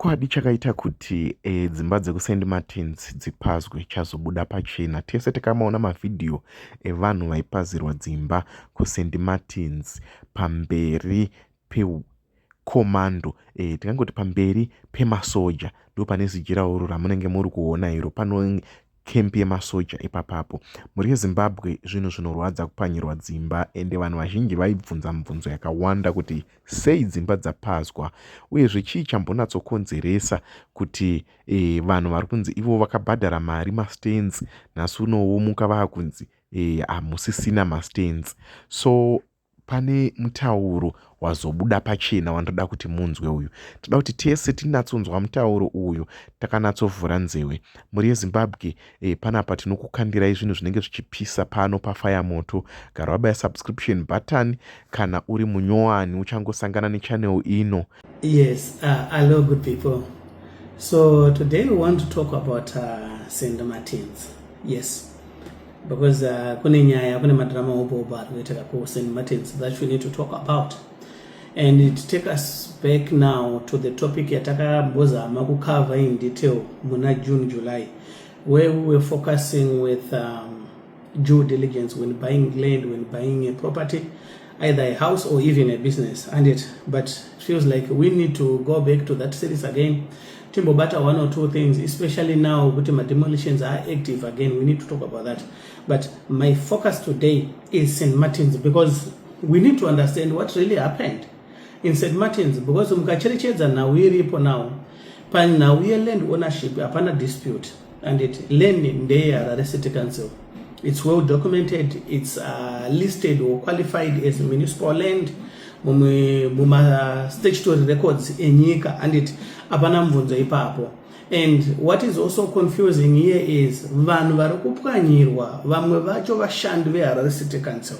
Chokwadi chakaita kuti dzimba dzekuSt Martins dzipazwe chazobuda pachena. Tese takamaona mavhidhiyo evanhu vaipazirwa dzimba kuSt Martins pamberi pekomando, tingangoti pamberi pemasoja. Ndo pane zijiraoro ramunenge muri kuona iro, pano kempi yemasoja ipapapo. Muri Zimbabwe zvinhu zvinorwadza kupanyirwa dzimba, ende vanhu vazhinji vaibvunza mibvunzo yakawanda kuti sei dzimba dzapazwa, uyezve chii chambonatsokonzeresa kuti vanhu vari kunzi ivo vakabhadhara mari mastands, nhasi unowomuka vakunzi hamusisina mastands. So pane mutauro wazobuda pachena wandoda kuti munzwe uyu. Toda kuti tese tinatsonzwa mutauro uyu takanatsovhura nzewe. Muri Zimbabwe panapa tinokukandirai zvinhu zvinenge zvichipisa pano pafire moto. Gara wabaya subscription button kana uri munyowani uchangosangana nechannel ino. Yes, hello good people. So today we want to talk about St. Martins. Yes. Because kune nyaya kune madrama obo arikuitika ku St. Martins that we need to talk about, and it take us back now to the topic yatakambozama kukava in detail muna June-July, where we were focusing with due diligence when buying land, when buying a property, either a house or even a business, but it feels like we need to go back to that series again. Timbobata one or two things, especially now with the demolitions are active again. We need to talk about that. But my focus today is St. Martins, because we need to understand what really happened in St. Martins, because mukacherichedza now now pana land ownership apana dispute, and it land there at city council. It's well documented, it's listed or qualified as municipal land muma statutory records enyika, and it apana mvunzo ipapo. And what is also confusing here is vanhu vari kupwanyirwa, vamwe vacho vashandi veHarare City Council,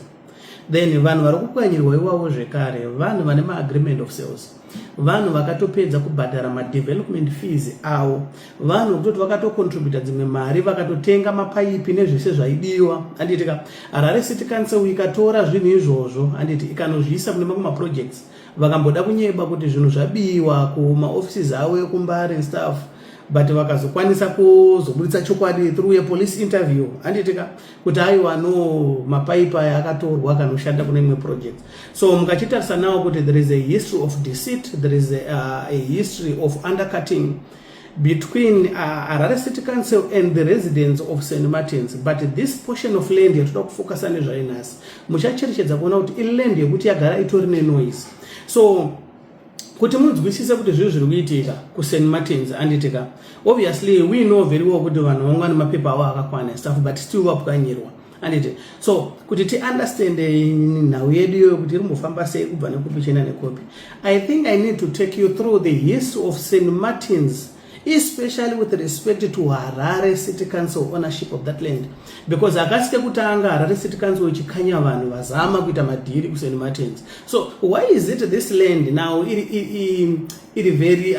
then vanhu vari kupwanyirwa iwavo zvekare vanhu vane maagreement of sales, vanhu vakatopedza kubhadhara madevelopment fees avo, vanhu kutoti vakatocontributa dzimwe mari vakatotenga mapaipi nezvese zvaidiwa, anditika Harare City Council ikatora zvinhu izvozvo anditi ikanozviisa kune mamwe maprojects, vakamboda kunyeba kuti zvinhu zvabiwa kumaoffices avo ekumbari and stuff, but vakazokwanisa kuzobudisa chokwadi through a police interview anditika kuti aiwa no mapaipa akatorwa kanoshanda kune imwe project. So mukachitarisa nawo kuti there is a history of deceit, there is a history of undercutting between Harare City Council and the residents of St. Martins. But this portion of land yatoda kufocusana nezvainasi, muchacherechedza kuona kuti iland yekuti yagara itori nenoise. So kuti munzwisise kuti zviro zviri kuitika ku St. Martins anditika, obviously we know very well kuti vanhu vamwe vane mapepa avo akakwana stuff, but still vapwanyirwa anditi. So kuti ti understand nhau yedu yokuti iri mufamba sei kubva nekupi chena nekopi, I think I need to take you through the history of St. Martins, especially with respect to Harare City Council ownership of that land, because akasike kutanga Harare City Council ichikanya vanhu vazama kuita madhiri ku St. Martins. So why is it this land now it very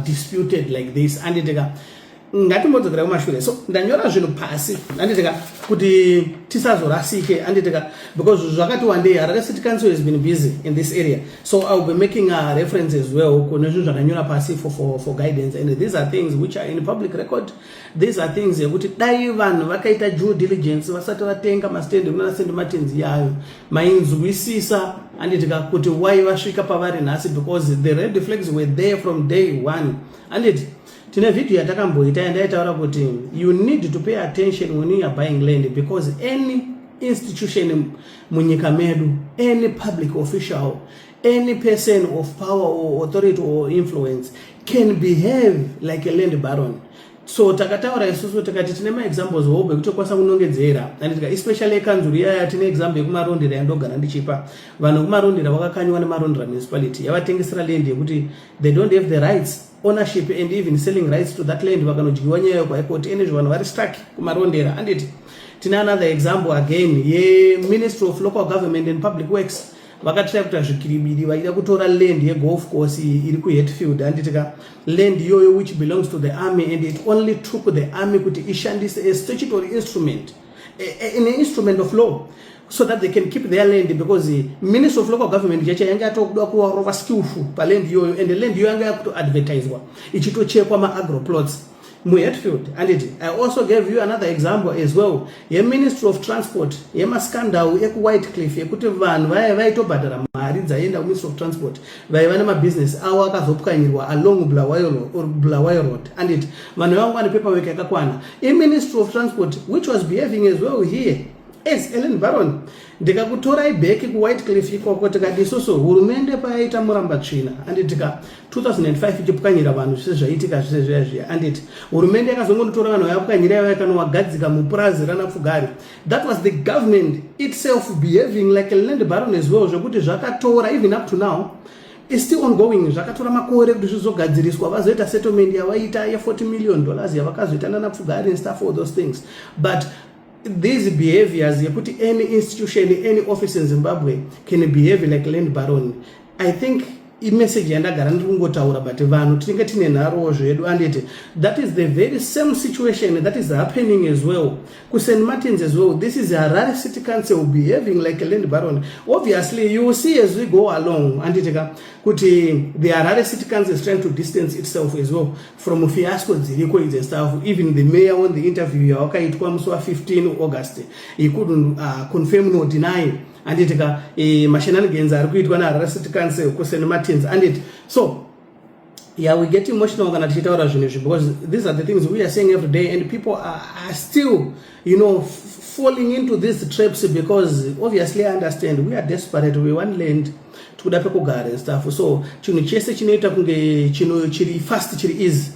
disputed like this? Anditeka ngatimbodzokera kumashure. So ndanyora zvinhu pasi anditeka kuti tisazorasike anditeka, because zvakati one day Harare City Council has been busy in this area, so I'll be making a reference as well kune zvinhu zvakanyora pasi for guidance, and these are things which are in public record. These are things yekuti dai vanhu vakaita due diligence vasati vatenga mastand kuna St. Martins yayo mainzwisisa anditika kuti why vasvika pavari nhasi, because the red flags were there from day one. Anditi tine video yatakamboita yandaitaura kuti you need to pay attention when you are buying land, because any institution munyika medu, any public official, any person of power or authority or influence can behave like a land baron. So takataura isusu takati tine examples wobe kuti kwasa kunongedzera, andika especially ekanzuriya yatine example yekumarondera yandogara ndichipa vanhu kumarondera vakakanywa nemarondera municipality yavatengesera land yekuti they don't have the rights, ownership and even selling rights to that land, vakanodyiwa nyayo kwa court ene vanhu vari stuck kumarondera anditi. Tine another example again ye Ministry of Local Government and Public Works vakatry kuita zvikiribidi vaida kutora land yegolf course iri kuHatfield anditika land iyoyo which belongs to the army, and it only took the army kuti ishandise a statutory instrument an instrument of law so that they can keep their land, because the Minister of Local Government yanga to skillful land yo, and the land yo yanga to advertise wa ichito chekwa ma agro plots mu Hatfield. And I also gave you another example as well. The Ministry of Transport yemaskandau eku Whitecliff yekuti vanhu vaitobhadhara mari dzaenda Ministry of Transport vaivana mabusiness awo akazopwanyirwa along Bulawayo Road. And vanhu vangu vane paperwork yakakwana. A Ministry of Transport which was behaving as well here as Ellen Baron ndikakutorai back ku Whitecliff ikoko tikati isusu hurumende paita muramba tsvina, andika 2005 ichipwanyira vanhu zvaitika zvezvezvia, anditi hurumende yakazongotora vanhu yapwanyira yakanowagadzika mupurazi rana Pfugari. That was the government itself behaving like a land baron as well, zvekuti zvakatora even up to now is still ongoing. Zvakatora makore kuti zvizogadziriswa vazoita settlement yavaita $40 million yavakazoita nana Pfugari and stuff, all those things. But these behaviors, you put any institution, any office in Zimbabwe can behave like land baron. I think message yandagara ndikungotaura but vanhu tinenge tine nharo zvedu, and that is the very same situation that is happening as well ku St. Martin's as well. This is a Harare City Council behaving like a land baron. Obviously you will see as we go along, and kuti the Harare City Council is trying to distance itself as well from fiasco dziriko and stuff. Even the mayor on the interview yawakaitwa musi wa 15 August he couldn't confirm nor deny, and mashenanigans are kuitwa na Harare City Council ku St. Martin's. And so yeah, we get emotional because these are the things we are saying every day, and people are still, falling into these traps, because obviously I understand we are desperate, we want land to kugara and stuff. So chino chese chinoita kunge chiri fast chiri easy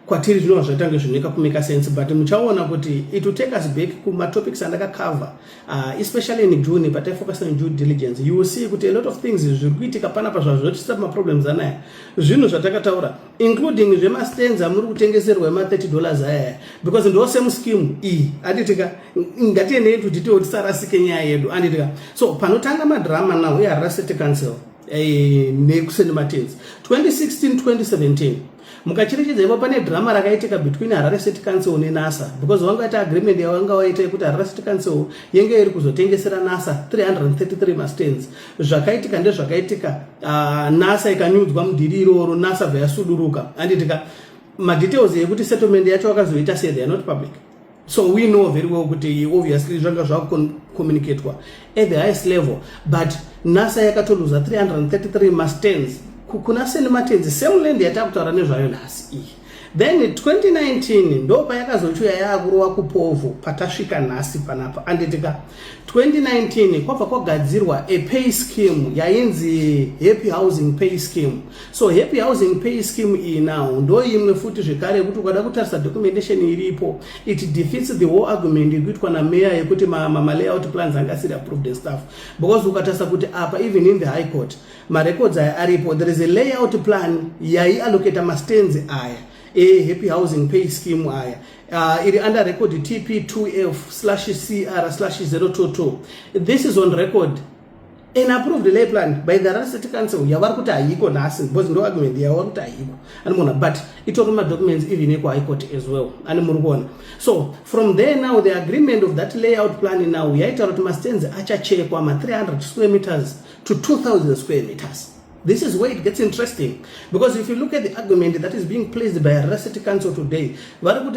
kwatiri zvino zvatange zvinoita kumeka sense, but muchaona kuti it will take us back kuma topics andakacover, especially in June, but I focus on due diligence. You will see kuti a lot of things zvirikuitika panapa zvazvotisa problems anaya zvinhu zvatakataura, including zvemastenza muri kutengeserwa $30 aya, because ndo same scheme iyi aditika ngatiende yedu titiwo tisarasike nyaya yedu. Anditika so panotanga madrama now eHarare City Council neku Martins 2016-2017 mukacherechedza ipo pane drama rakaitika between Harare City Council neNASA, because vangaita agreement yavanga waita kuti Harare City Council yenge iri kuzotengesera NASA 333 mastands. Zvakaitika ndezvakaitika, NASA ikanyudzwa mudhiri iroro, NASA vayasuduruka. Anditika madetails ekuti settlement yacho vakazoita say they are not public. So we know very well kuti obviously zvanga zvakucommunicatwa at the highest level, but NASA yakatoluza 333 mastands kuna St. Martin's, same land yatakutaura nezvayo nhasi iyi. Then 2019 ndo payakazochuya yakurowa kupovo patasvika nhasi panapa. Anditika 2019 kwabva kwagadzirwa a pay scheme yainzi Happy Housing Pay Scheme. So Happy Housing Pay Scheme iyi now ndo imwe futi zvekare kuti ukada kutarisa documentation iripo, it defeats the whole argument ikuitwa na mayor yekuti ma layout plans angasiri approved and stuff, because ukatarisa kuti apa even in the High Court ma records aripo, there is a layout plan yai allocate ma stands aya a Happy Housing Pay Scheme aya it under record TP2F/CR/022. This is on record an approved lay plan by the Harare City Council. Yavari kuti haiko nhasi, because ndo argument yavari kuti haiko animona, but itori ma documents even eko High Court as well animurikuona. So from there now the agreement of that layout plan now yaita kuti ma stands achachekwa ma 300 square meters to 2000 square meters. This is where it gets interesting, because if you look at the argument that is being placed by Harare City Council today,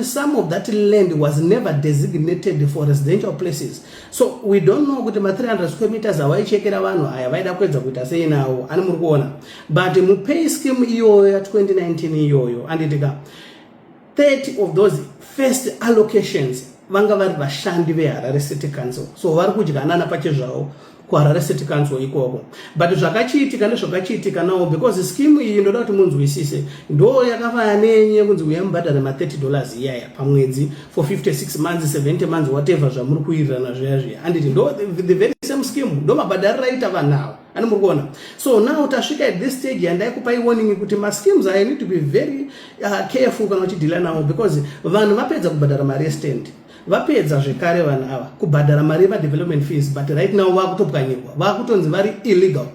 some of that land was never designated for residential places. So we don't know what the 300 square meters awaichekera vanhu aya vaida kuedza kuita sei nawo animurikuona. But mu pay scheme iyoyo ya 2019 iyoyo, anditika 30 of those first allocations vanga vari vashandi veHarare City Council, so vari kudyanana pachezvavo kuHarare City Council ikoko. But zvakachiitika ndezvakachiitika nawo, because scheme iyi ndoda kuti munzwisise ndo yakafana nenye kunzi uyambhadhara ma $30 iyaya pamwedzi for 56 months 70 months whatever zvamuri kuirirana zviya, anditi ndo the very same scheme ndo mabhadharira aita vanhu animurikuona. So now tasvika at this stage yandaikupai warning kuti ma schemes I need to be very careful kana uchidhila nawo, because vanhu vapedza kubhadhara mari yestand, vapedza zvekare vanhu ava kubhadhara mari development fees, but right now vakutopwanyirwa, vakutonzi vari illegal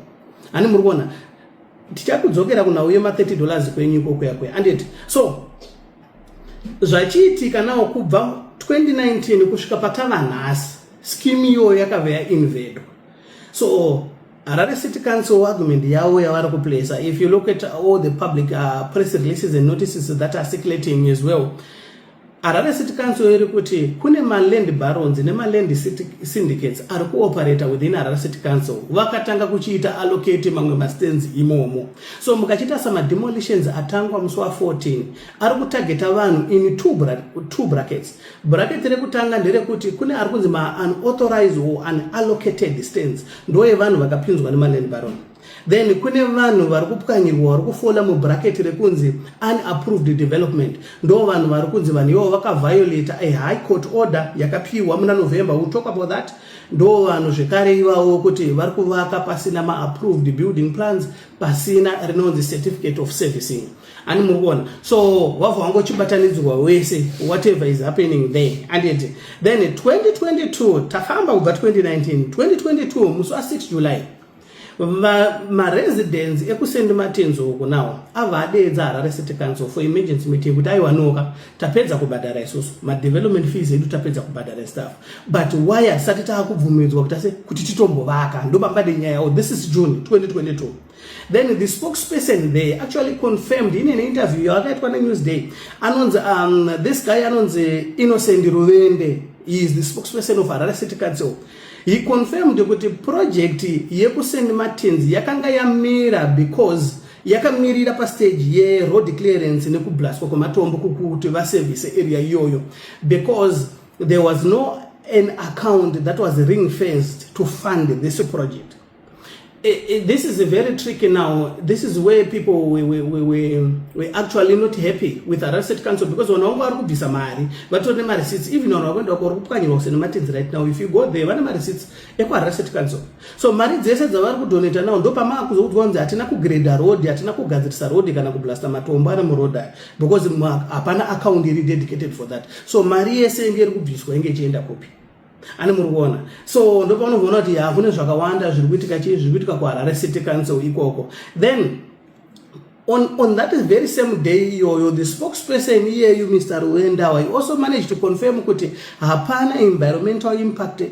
animurikuona. Tichakudzokera kunauye ma $30 kwenyu ikoko. And so zvachiitika nawo kubva 2019 kusvika patava nhasi scheme iyoyo yakabva yainvedwa. So Harare City Council argument yawo yavari kuplace, if you look at all the public press releases and notices that are circulating as well, Harare City Council iri kuti kune land barons land syndicates ari kuoperate within Harare City Council vakatanga kuchiita allocate mamwe mastands imomo. So mukachita sama demolitions atangwa musi wa14 ari kutageta vanhu in two brackets. Bracket rekutanga nderekuti kune ari kunzi unauthorized or unallocated stands ndoye vanhu vakapinzwa land baron. Then kune vanhu vari kupwanyirwa vari kufola mu bracket rekunzi unapproved development, ndo vanhu vari kunzi vanhu ivo vakaviolate a high court order yakapiwa muna November. We'll talk about that. Ndo vanhu zvekare ivavo kuti vari kuvaka pasina ma-approved building plans, pasina rinonzi certificate of servicing. Ani murikuona, so wavha wangochibatanidzwa wese whatever is happening there. And then 2022 tafamba kubva 2022 musi wa6 July ma-residents ekuSt Martins uku nawo avadedza Harare City Council for emergency meeting kuti aiwanoka tapedza kubhadhara isusu ma-development fees edu tapedza kubhadhara staff, but why asati taakubvumidzwa kuti titombovaka. Ndobambade nyaya. This is June 2022. Then the spokesperson there actually confirmed in an interview yakaitwa neNewsday, anonzi this guy anonzi Innocent Ruvende, he is the spokesperson of Harare City Council. He confirmed kuti project yekuSt Martins yakanga yamira because yakamirira pa stage ye road clearance nekublaswa kwamatombo kuti va service area iyoyo, because there was no an account that was ring fenced to fund this project. This is a very tricky now. This is where people we actually not happy with Harare City Council, because when we are kubvisa mari vatone ma receipts, even on wenda kuri kupwanyirwa kuSt Martins right now, if you go there vana ma receipts eku Harare City Council. So mari dzese dzavari kudonata now ndo pama kuzokuti vanzi hatina kugrade road, hatina kugadzirisa road kana kublasta matombo ana muroad, because hapana account iri dedicated for that. So mari yese ingeri kubviswa inge ichienda kupi. Ani murikuona, so ndo paunoona kuti kune zvakawanda zviri kuitika kuHarare City Council ikoko. Then on that very same day iyoyo, the spokesperson here, Mr. Ruenda, he also managed to confirm kuti hapana environmental impact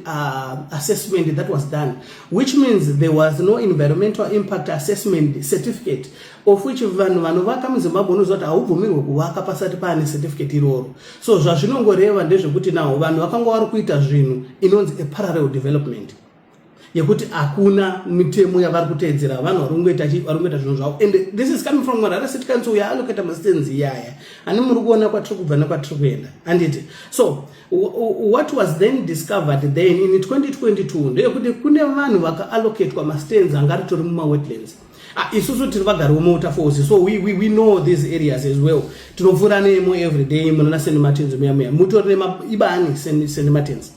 assessment that was done, which means there was no environmental impact assessment certificate, of which vanhu vanovaka muZimbabwe unozoti haubvumirwe kuvaka pasati paane certificate iroro. So zvazvinongoreva ndezvekuti nawo vanhu vakanga vari kuita zvinhu inonzi a parallel development, yekuti hakuna mitemo yavari kuteedzera, vanhu vari kuita zvinhu zvavo. And this is coming from Harare City Council yaallocata mastands iyaya ani muri kuona kwatiri kubva nekwatiri kuenda. And so what was then discovered then in 2022 ndeyekuti kune vanhu vakaallocatwa mastands anga ritori mumawetlands. Isusu tiri vagari vomuutaforce, so we know these areas as well. Tinopfuura nemo every day munana St Martins muya mutori ibani St Martins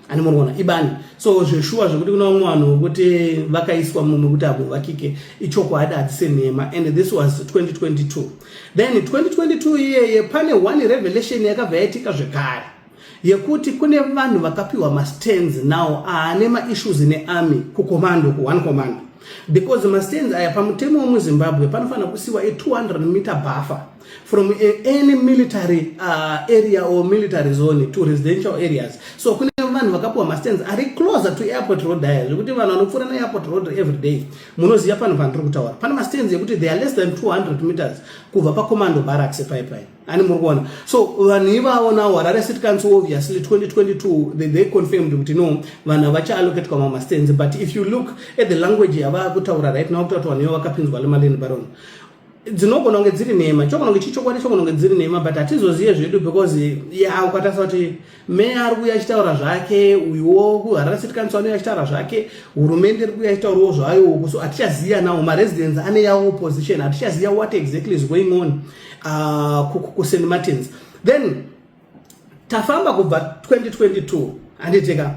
ani munoona ibani. So zveshuwa zvekuti kuna umwe vanhu vokuti vakaiswa mumukuti vakike ichokwadi hadzise nhema. And this was 2022. Then 2022 iyeye pane one revelation yakabva yaitika zvekare yekuti kune vanhu vakapiwa mastands now ane maissues nearmy kukomando ku1 commando, because mastands aya pamutemo wemuZimbabwe panofanira kusiwa a 200 meter buffer from any military area or military zone to residential areas. So kune vanhu vakapiwa mastands ari closer to airport road aya zvekuti vanhu vanopfuura neairport road every day munoziva pano pandiri kutaura. Pane mastands yekuti they are less than 200 meters kubva pacommando barracks paipai ani muri kuona. So vanhu ivavo nawo Harare City Council obviously 2022 they confirmed kuti no vanhu havachaallocatwa mamastands. But if you look at the language yava kutaura right now kuti vanhu ivo vakapinzwa lemaleni baron, dzinogona kunge dziri nhema, chogona kunge chichokwadi, chogona kunge dziri nhema, but hatizozive zvedu because ukatarisa kuti meya ari kuuya achitaura zvake, uyuwo kuHarare City Council anouya achitaura zvake, hurumende iri kuuya achitaurawo zvayo uku. So hatichaziva nawo maresidents ane yavo position, hatichaziva what exactly is going on kuSt Martins. Then tafamba kubva 2022 handiteka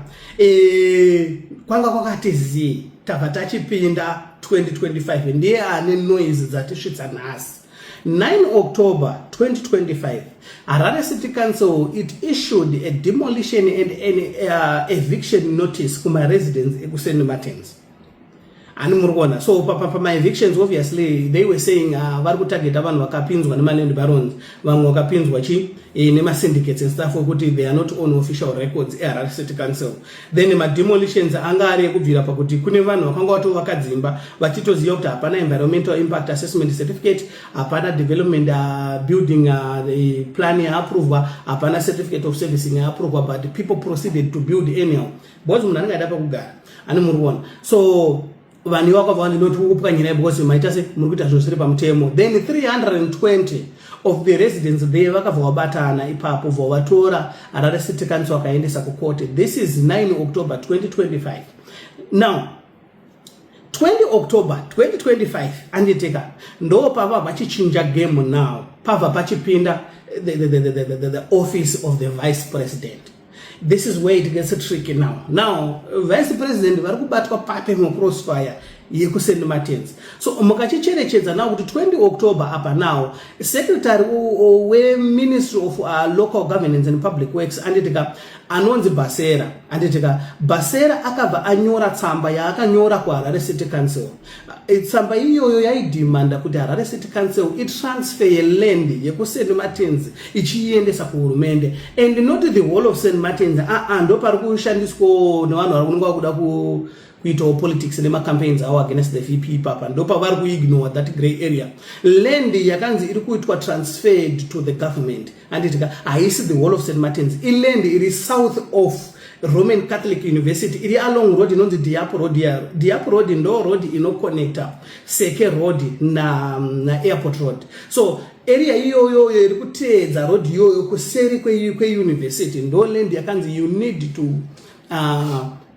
kwanga kwakati zii tabva tachipinda 2025 ndiye ane noise dzatisvitsa nhasi. 9 October 2025 Harare City Council it issued a demolition and an eviction notice kuma residents ekuSt Martins. and murgona. So my evictions, obviously they were saying vari kutargeta vanhu vakapinzwa nemaland barons, vamwe vakapinzwa nema syndicates and stuff, kuti they are not on official records eHarare City Council. Then demolitions anga ari ekubvira pakuti kune vanhu vakanga vatovaka dzimba vachitoziva kuti hapana environmental impact assessment certificate, hapana development building plan yaaprovwa, hapana certificate of servicing yaaprovwa, but people proceeded to build anyhow because munhu anenge aida pakugara ani murikuona. So vanhu vakabva vanoti kupwanyira because maita se muri kuita zviro zviri pamutemo. Then 320 of the residents there vakabva vabatana ipapo vatora Harare City Council vakaendesa kucourt. This is 9 October 2025. Now 20 October 2025 anditeka ndo pava vachichinja game now, pava vachipinda the office of the vice president. This is where it gets tricky now. Now, Vice President vari kubatwa pape mu crossfire yekusend Martins. So mukachicherechedza now kuti 20 October apa now, Secretary we Ministry of Local Governance and Public Works anditika anonzi Basera, anditika Basera akabva anyora tsamba yaakanyora kuHarare City Council. Tsamba iyoyo yaidimanda kuti Harare City Council itransfer land yekusend Martins ichiendesa kuhurumende, and not the whole of St. Martins. Ndo pari kushandiswa nevanhu vari kunenge vakuda kuitawo politics nemacampaigns awo against the VP papa, ndo pavari kuignore that grey area. Land yakanzi iri kuitwa transferred to the government, anditika haisi the whole of St. Martins. Land iri south of Roman Catholic University, iri along road inonzi Diapo Road. Diapo Road ndo road inoconnecta Seke Road na Airport Road. So area iyoyo iri kuteedza road iyoyo kuseri kweuniversity ndo land yakanzi you need to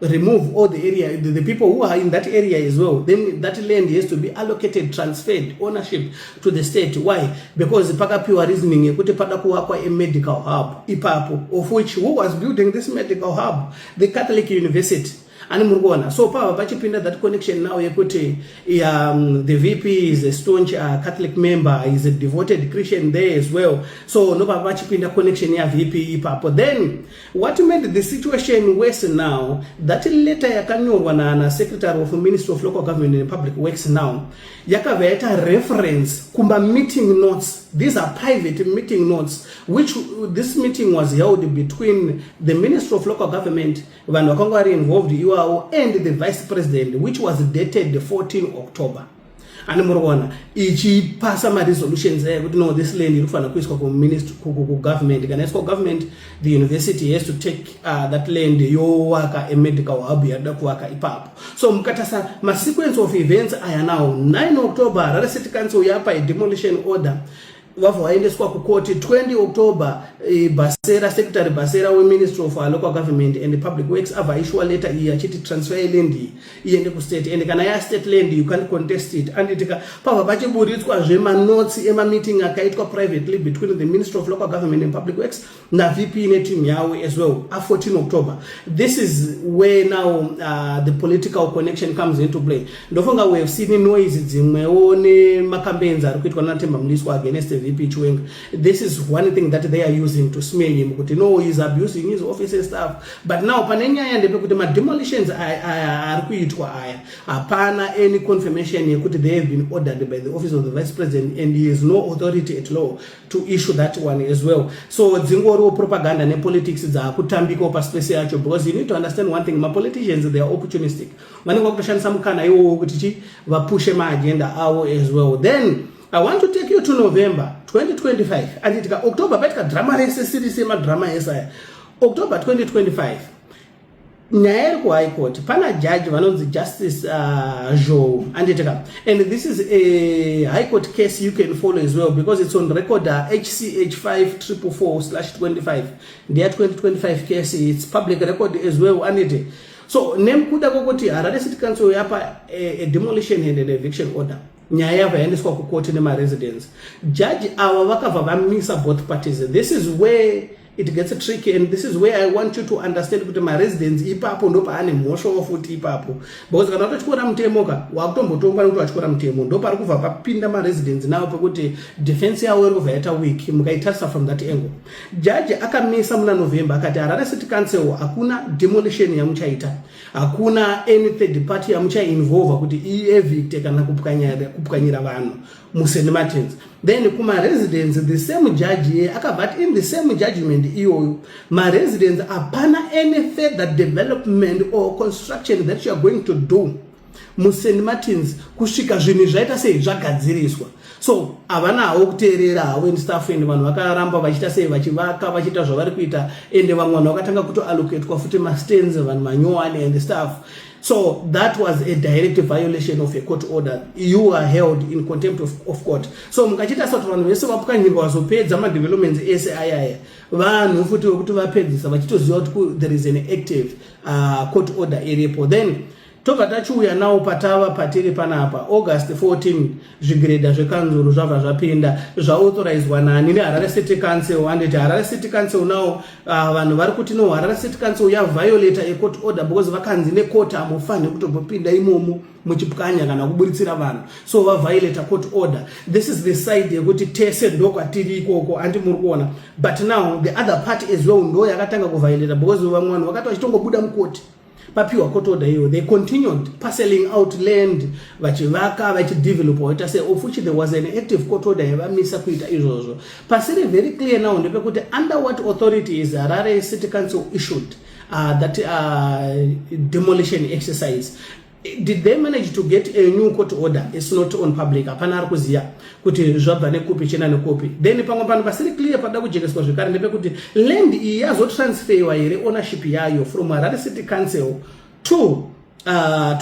remove all the area, the people who are in that area as well. Then that land has to be allocated, transferred ownership to the state. Why? Because pakapiwa reasoning yekuti pada kuwakwa a medical hub ipapo, of which who was building this medical hub? The Catholic University. And murgona. So pava pachipinda that connection now yekuti the VP is a staunch Catholic member, is a devoted Christian there as well. So no pava pachipinda connection ya VP ipapo. Then what made the situation worse now, that letter yakanyorwa na Secretary of Ministry of Local Government and Public Works now yakaveta reference kumba meeting notes. These are private meeting notes, which this meeting was held between the Ministry of Local Government, vanhu vakanga vari involved iwao, and the Vice President, which was dated the 14 October. And murwana ichi pasa ma resolutions kuti no, this land irufana kuiswa ku ministry ku government, kana iswa government, the university has to take that land yowaka a medical hub yada kuwaka ipapo. So mukatasa ma sequence of events aya now 9 October Harare City Council yapa a demolition order wavo waendeswa kukoti. 20 October Basera, Secretary Basera we Ministry of Local Government and Public Works ava issue letter achiti transfer land iende ku state, and kana ya state land you can contest it, and itika pava pachibuditswa zvema notes ema meeting akaitwa privately between the Ministry of Local Government and Public Works na VP ne team yawo as well 14 October. This is where now the political connection comes into play. Ndofunga we have seen noise dzimwewo ne makambenza ari kuitwa na Themba Mliswa against the VP Chwenga. This is one thing that they are using to smear him, kuti no, he's abusing his office and stuff. But now panenya yande pekuti ma demolitions are kuitwa aya apana any confirmation yekuti they have been ordered by the office of the Vice President, and he has no authority at law to issue that one as well. So dzingoro propaganda ne politics za kutambika pa space yacho, because you need to understand one thing, ma politicians they are opportunistic. Vanenge vakushandisa mukana iwo kuti vapushe ma agenda awo as well. Then I want to take you to November 2025. And it got October, but drama rese series ma drama esa. October 2025. Nyaer High Court, pana judge one of the Justice Joe, and it got. And this is a High Court case you can follow as well, because it's on record HCH 5444/25. Their 2025 case, it's public record as well, and it. So name kuda kokoti Harare City Council yapa a demolition and an eviction order. Nyaya vaendeswa kukoti nema residents. Judge awa vakava vamisa both parties. This is where it gets tricky, and this is where I want you to understand kuti maresidents ipapo ndo paane mhosva futi ipapo, because kana utachikora mutemo ka wakutombotonga kuti wachikora mutemo ndo pari kubva papinda maresidents nawo pekuti defense yawo iri kubva yaita weak mukaitarisa from that angle. Jaji akamisa muna November akati Harare City Council hakuna demolition yamuchaita, hakuna any third party yamuchainvolve kuti ievicte kana kupwanyira vanhu muSt Martins. Then kuma residents the same judge akabvat in the same judgment iyoyo ma residents apana any further development or construction that you are going to do muSt Martins kusvika zvinhu zvaita sei zvagadziriswa. So avanawo kuteerera when staff and vanhu vakaramba vachita sei vachivaka vachita zvavari kuita, ende vamwe vanhu vakatanga kuto allocate kwa futi mastands vanhu manyowani and stuff. So that was a direct violation of a court order. You are held in contempt of court. So mukachita sort vanhu vese vapukanyirwa vazopedza ma developments ese ayaya vanhu futi vekuti vapedzisa vachitoziva kuti there is an active court order iripo. Then tobva tachiuya nawo patava patiri panapa August 14 zvigreda zvekanzuru zvabva zvapinda zvaauthorizewa nani neHarare City Council, and Harare City Council now vanhu vari kuti no Harare City Council violate a court order because vakanzi nekoti amufani kutobopinda imomo muchipwanya kana kuburitsira vanhu, so violate a court order. This is the side yekuti tese ndokwatiri ikoko andi muri kuona, but now the other part as well ndo yakatanga kuviolate because vamwe vanhu vakati vachitongobuda mukoti papiwa court order hiyo, they continued parceling out land vachivaka vachidevelop waita say of which there was an active court order yavamisa kuita izvozvo. Pasiri very clear now ndepekuti under what authority is Harare City Council issued that demolition exercise. Did they manage to get a new court order? It's not on public. Apana arikuziya kuti zvabva nekupi chena nekupi. Then pamwe pano pasiri clear pada kujegeswa zvekare ndepekuti land iyi yazotransferwa here ownership yayo from Harare City Council to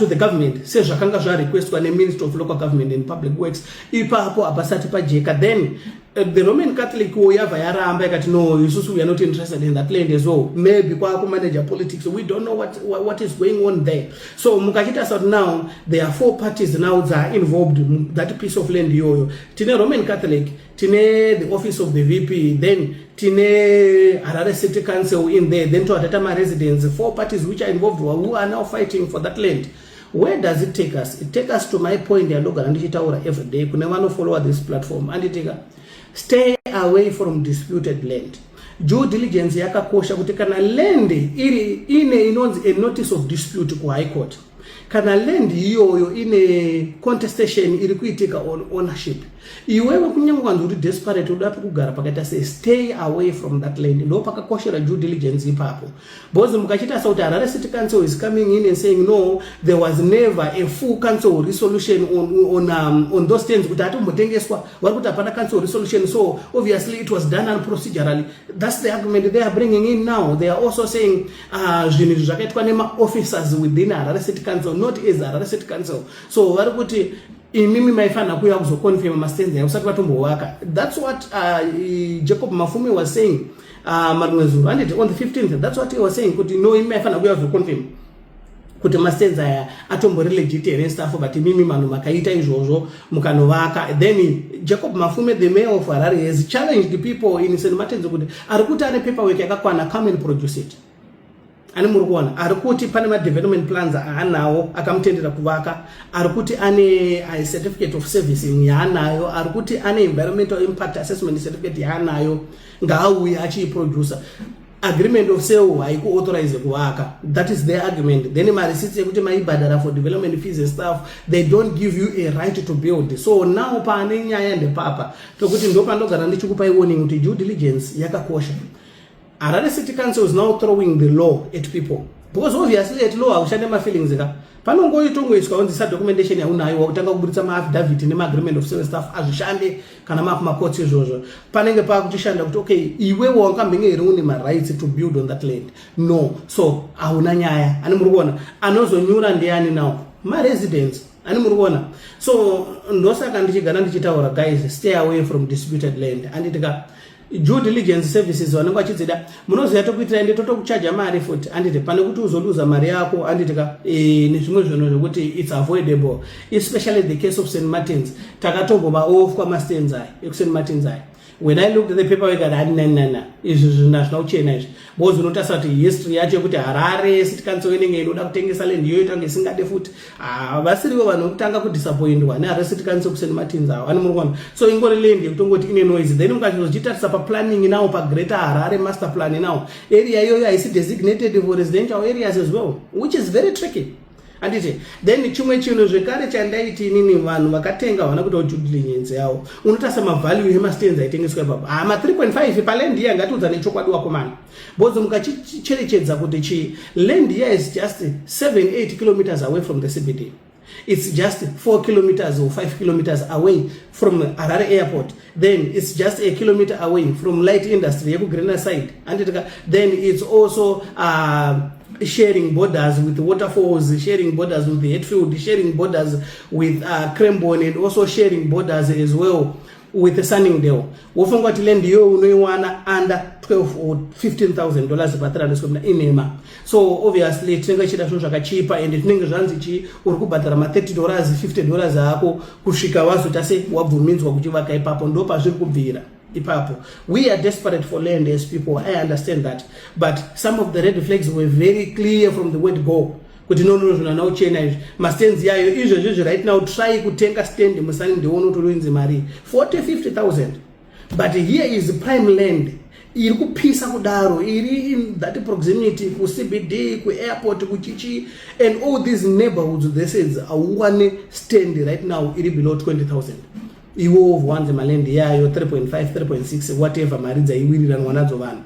the government sezvakanga zvarequestwa neMinister of Local Government and Public Works ipapo apasati pajeka. Then the Roman Catholic yabva yaramba ikati no isusu we are not interested in that land as well, maybe kwa manager politics, we don't know what is going on there. So mukachita sort now there are 4 parties now that are involved in that piece of land yoyo. Tine Roman Catholic, tine the office of the VP, then tine Harare City Council in there, then to Atatama residents, 4 parties which are involved who are now fighting for that land. Where does it take us? It takes us to my point yaloga ndichitaura every day kune vano follow this platform anditeka stay away from disputed land. Due diligence yakakosha kuti kana land iri ine inonzi a notice of dispute ku High Court, kana land iyoyo ine contestation iri kuitika on ownership, iwewe kunyangwa nduri desperate udapo kugara pakaita say stay away from that land, ndo pakakoshera due diligence ipapo. Because mukachita sauti Harare City Council is coming in and saying no, there was never a full council resolution on those things kuti atombotengeswa vari kuti apana council resolution, so obviously it was done procedurally. That's the argument they are bringing in now. They are also saying zvinhu zvakaitwa nema officers within Harare City Council, not as Harare City Council. So vari kuti imimi maifana kuya kuzoconfirm mastenzi yausati vatombowaka. That's what Jacob Mafume was saying marumwezuru, and on the 15th that's what he was saying kuti no imimi maifana kuya kuzoconfirm kuti mastenzi aya atombori legit and stuff, but imimi manu makaita izvozvo mukanovaka. Then Jacob Mafume, the mayor of Harare, has challenged the people in St Martins kuti arikuti ane paperwork yakakwana, come and produce it. Ani murikuona arikuti pane ma development plans anawo akamutendera kuvaka, arikuti ane a certificate of servicing yaanayo, arikuti ane environmental impact assessment certificate yaanayo, ngaauya achiiproducer. Agreement of sale haiku authorize kuvaka. That is their argument. Then ma receipts yekuti maibhadhara for development fees and stuff, they don't give you a right to build. So now pane nyaya ndepapa pekuti ndopandogara ndichikupai warning kuti due diligence yakakosha. Harare City Council is now throwing the law at people, because obviously at law haushande ma feelings eka panongoitongoiswa on this documentation yaunayo wakutanga kuburitsa ma affidavit ne agreement of sale stuff azvishande kana ma courts izvozvo panenge pakuchishanda kuti okay iwe wakambenga here une ma rights to build on that land. No, so hauna nyaya. Ani muri kuona anozonyura ndiani now ma residents, ani muri kuona. So ndosaka ndichigana ndichitaura guys, stay away from disputed land. Anditika due diligence services vanenge vachidzida munoziva tokuitira ende totokuchaja mari futi, anditi pane kuti uzoluza mari yako, anditika nezvimwe zvinhu zvekuti it's avoidable, especially the case of St Martins. Takatombova off kwamastenzi ekuSt Martins aya when I looked at the paperwork no izvi nazvina kuchena izvi because unotarisa kuti history yacho yekuti Harare city council inenge inoda kutengesa land yoita ngesingade futi vasirivo vanhu vokutanga kudisappointwa neHarare city council kuseni matinza awo anomurikwana so ingori land yekutongoti ine noise then ungachizochitarisa paplanning nawo pagreater Harare master plan nawo area iyoyo haisi designated for residential areas as well, which is very tricky. Anditi then chimwe chinhu zvekare chandaiti inini vanhu vakatenga vana kuti due diligence yawo unotarisa mavalue emastands aitengeswa ipapo ma 3.5 paland iya ngatiudza nechokwadi wakomana bozo mukachicherechedza kuti land here is just 7-8 kilometers away from the CBD. It's just 4 kilometers or 5 kilometers away from Harare airport. Then it's just a kilometer away from light industry, Greener side. And then it's also sharing borders with waterfalls, sharing borders with the Hetfield, sharing borders with Crembon, and also sharing borders as well with the Sunningdale. Wofunga kuti land yo unoiwana under $12,000 or $15,000 per 300 square meter inema. So obviously tinenge chida zvinhu zvakachipa and tinenge zvanzi uri kubhadhara ma $30 $50 ako kusvika wazotase wabvuminzwa kuchivaka ipapo ndo pazviri kubvira ipapo. We are desperate for land as people, I understand that, but some of the red flags were very clear from the word go. Kuti no zvina uchena izvi mastands yayo izvo right now try kutenga stand musani ndiono torinzi mari 40-50,000, but here is prime land iri kupisa kudaro iri in that proximity ku CBD ku airport ku chichi and all these neighborhoods. They says one stand right now iri below 20,000. Iwo wanze malendi yayo 3.5 3.6 whatever mari dzaiwirirana nadzo vanhu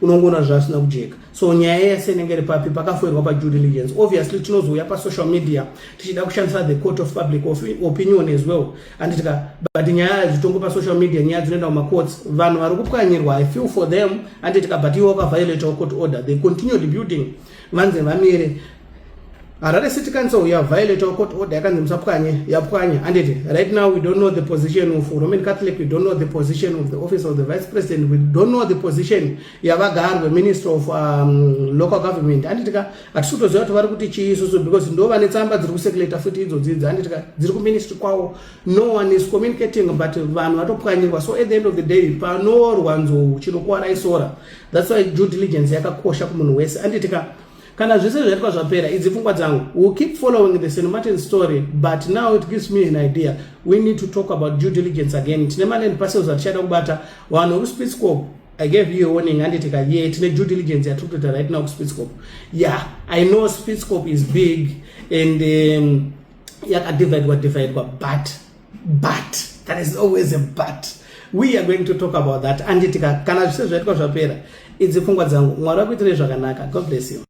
unongona zvasina kujeka. So nyaya yese inenge iri papi pakafoirwa pa due diligence. Obviously tinozouya pa social media tichida kushandisa the court of public opinion as well, anditika but nyaya dzitongo pa social media nyaya dzinoenda kuma courts vanhu vari kupwanyirwa. I feel for them, anditika but iwo ka violate court order, they continue building vanze vamire. Harare City Council ya violate court order yakanzi musapwanye yapwanya. And right now we don't know the position of Roman Catholic, we don't know the position of the office of the vice president, we don't know the position yavagarwe minister of local government. And atisutoziva kuti vari kuti chii isusu because ndo vane tsamba dziri kusekuleta futi idzo dzidzi anditika dziri kuministry kwawo. No one is communicating, but vanhu vatopwanyirwa. So at the end of the day panorwa nzou chinokuwara isora. That's why due diligence yakakosha kumunhu wese. Anditika kana zvese zvaitwa zvapera idzi pfungwa dzangu, we'll keep following the St. Martin story, but now it gives me an idea. We need to talk about due diligence again. Tine land parcels atichada kubata vanhu kuSpitzkop. I gave you a warning and it tine due diligence yatikuita right now kuSpitzkop. Yeah, I know Spitzkop is big and yakadividwa but there is always a but. We are going to talk about that. And kana zvese zvaitwa zvapera idzi pfungwa dzangu, Mwari akuitire zvakanaka. God bless you.